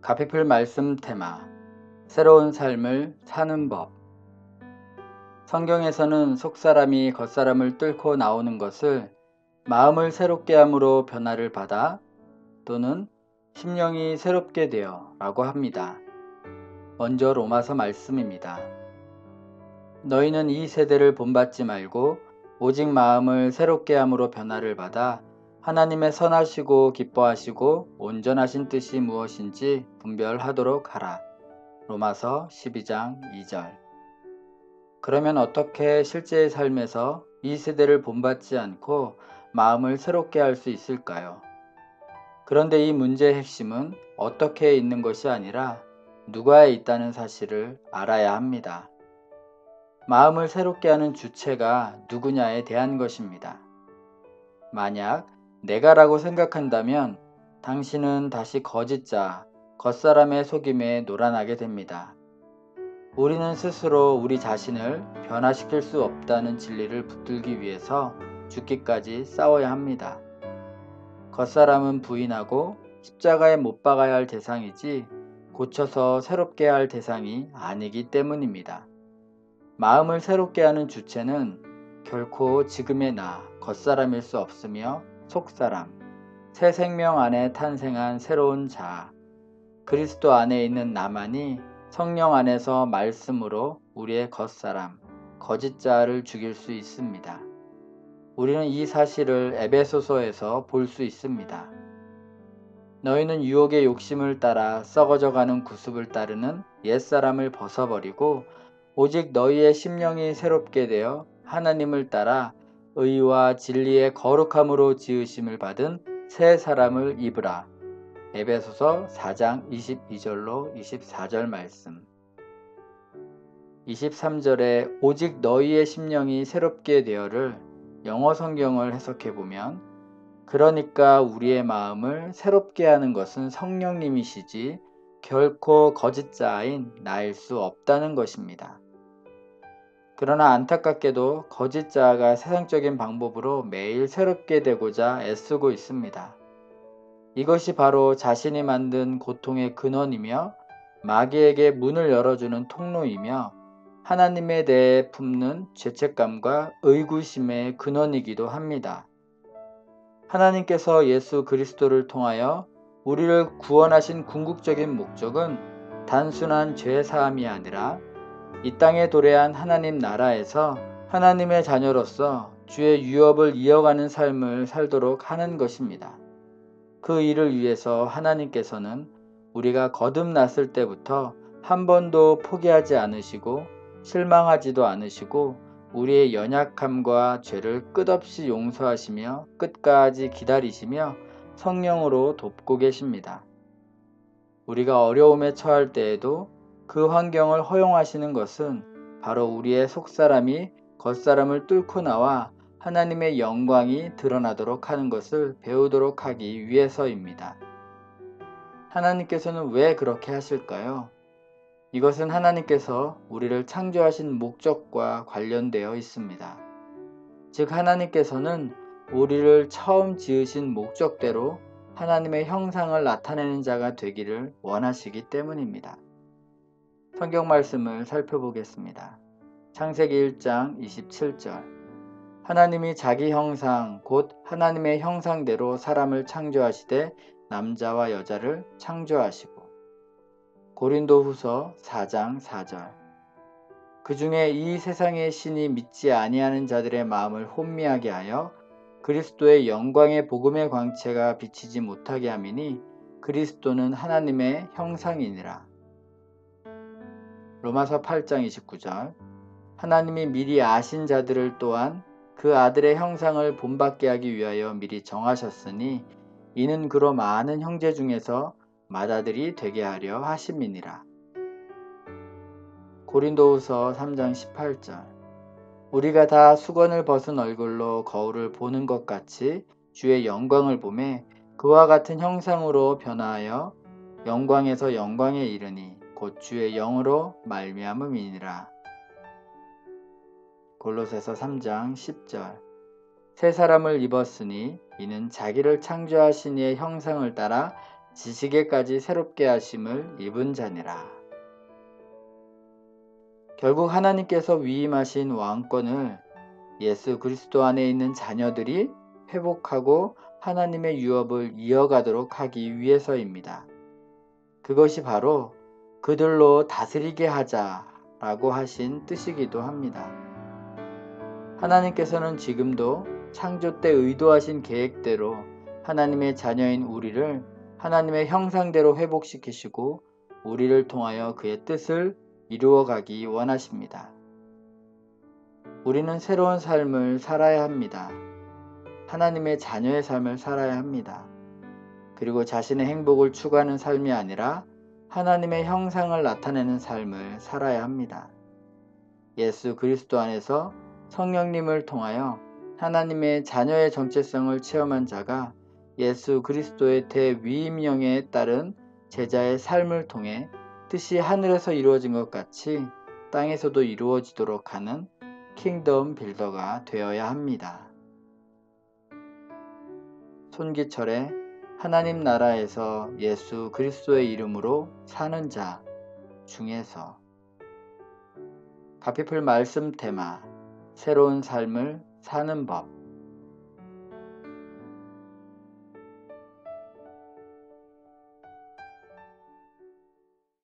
가피풀 말씀 테마 새로운 삶을 사는 법. 성경에서는 속사람이 겉사람을 뚫고 나오는 것을 마음을 새롭게 함으로 변화를 받아 또는 심령이 새롭게 되어 라고 합니다. 먼저 로마서 말씀입니다. 너희는 이 세대를 본받지 말고 오직 마음을 새롭게 함으로 변화를 받아 하나님의 선하시고 기뻐하시고 온전하신 뜻이 무엇인지 분별하도록 하라. 로마서 12장 2절. 그러면 어떻게 실제의 삶에서 이 세대를 본받지 않고 마음을 새롭게 할 수 있을까요? 그런데 이 문제의 핵심은 어떻게 있는 것이 아니라 누가에 있다는 사실을 알아야 합니다. 마음을 새롭게 하는 주체가 누구냐에 대한 것입니다. 만약 내가라고 생각한다면 당신은 다시 거짓자, 겉사람의 속임에 놀아나게 됩니다. 우리는 스스로 우리 자신을 변화시킬 수 없다는 진리를 붙들기 위해서 죽기까지 싸워야 합니다. 겉사람은 부인하고 십자가에 못 박아야 할 대상이지 고쳐서 새롭게 할 대상이 아니기 때문입니다. 마음을 새롭게 하는 주체는 결코 지금의 나, 겉사람일 수 없으며 속사람, 새 생명 안에 탄생한 새로운 자, 그리스도 안에 있는 나만이 성령 안에서 말씀으로 우리의 겉사람, 거짓자를 죽일 수 있습니다. 우리는 이 사실을 에베소서에서 볼 수 있습니다. 너희는 유혹의 욕심을 따라 썩어져가는 구습을 따르는 옛사람을 벗어버리고 오직 너희의 심령이 새롭게 되어 하나님을 따라 의와 진리의 거룩함으로 지으심을 받은 새 사람을 입으라. 에베소서 4장 22절로 24절 말씀. 23절에 오직 너희의 심령이 새롭게 되어를 영어 성경을 해석해보면 그러니까 우리의 마음을 새롭게 하는 것은 성령님이시지 결코 거짓자인 나일 수 없다는 것입니다. 그러나 안타깝게도 거짓자가 세상적인 방법으로 매일 새롭게 되고자 애쓰고 있습니다. 이것이 바로 자신이 만든 고통의 근원이며 마귀에게 문을 열어주는 통로이며 하나님에 대해 품는 죄책감과 의구심의 근원이기도 합니다. 하나님께서 예수 그리스도를 통하여 우리를 구원하신 궁극적인 목적은 단순한 죄 사함이 아니라 이 땅에 도래한 하나님 나라에서 하나님의 자녀로서 주의 유업을 이어가는 삶을 살도록 하는 것입니다. 그 일을 위해서 하나님께서는 우리가 거듭났을 때부터 한 번도 포기하지 않으시고 실망하지도 않으시고 우리의 연약함과 죄를 끝없이 용서하시며 끝까지 기다리시며 성령으로 돕고 계십니다. 우리가 어려움에 처할 때에도 그 환경을 허용하시는 것은 바로 우리의 속사람이 겉사람을 뚫고 나와 하나님의 영광이 드러나도록 하는 것을 배우도록 하기 위해서입니다. 하나님께서는 왜 그렇게 하실까요? 이것은 하나님께서 우리를 창조하신 목적과 관련되어 있습니다. 즉 하나님께서는 우리를 처음 지으신 목적대로 하나님의 형상을 나타내는 자가 되기를 원하시기 때문입니다. 성경 말씀을 살펴보겠습니다. 창세기 1장 27절. 하나님이 자기 형상 곧 하나님의 형상대로 사람을 창조하시되 남자와 여자를 창조하시고. 고린도후서 4장 4절. 그 중에 이 세상의 신이 믿지 아니하는 자들의 마음을 혼미하게 하여 그리스도의 영광의 복음의 광채가 비치지 못하게 함이니 그리스도는 하나님의 형상이니라. 로마서 8장 29절. 하나님이 미리 아신 자들을 또한 그 아들의 형상을 본받게 하기 위하여 미리 정하셨으니 이는 그로 많은 형제 중에서 맏아들이 되게 하려 하심이니라. 고린도후서 3장 18절. 우리가 다 수건을 벗은 얼굴로 거울을 보는 것 같이 주의 영광을 보매 그와 같은 형상으로 변화하여 영광에서 영광에 이르니 곧 주의 영으로 말미암음이니라. 골로새서 3장 10절. 새 사람을 입었으니 이는 자기를 창조하신 이의 형상을 따라 지식에까지 새롭게 하심을 입은 자니라. 결국 하나님께서 위임하신 왕권을 예수 그리스도 안에 있는 자녀들이 회복하고 하나님의 유업을 이어가도록 하기 위해서입니다. 그것이 바로 그들로 다스리게 하자라고 하신 뜻이기도 합니다. 하나님께서는 지금도 창조 때 의도하신 계획대로 하나님의 자녀인 우리를 하나님의 형상대로 회복시키시고 우리를 통하여 그의 뜻을 이루어가기 원하십니다. 우리는 새로운 삶을 살아야 합니다. 하나님의 자녀의 삶을 살아야 합니다. 그리고 자신의 행복을 추구하는 삶이 아니라 하나님의 형상을 나타내는 삶을 살아야 합니다. 예수 그리스도 안에서 성령님을 통하여 하나님의 자녀의 정체성을 체험한 자가 예수 그리스도의 대위임령에 따른 제자의 삶을 통해 뜻이 하늘에서 이루어진 것 같이 땅에서도 이루어지도록 하는 킹덤 빌더가 되어야 합니다. 손기철의 하나님 나라에서 예수 그리스도의 이름으로 사는 자 중에서 가피풀 말씀 테마 새로운 삶을 사는 법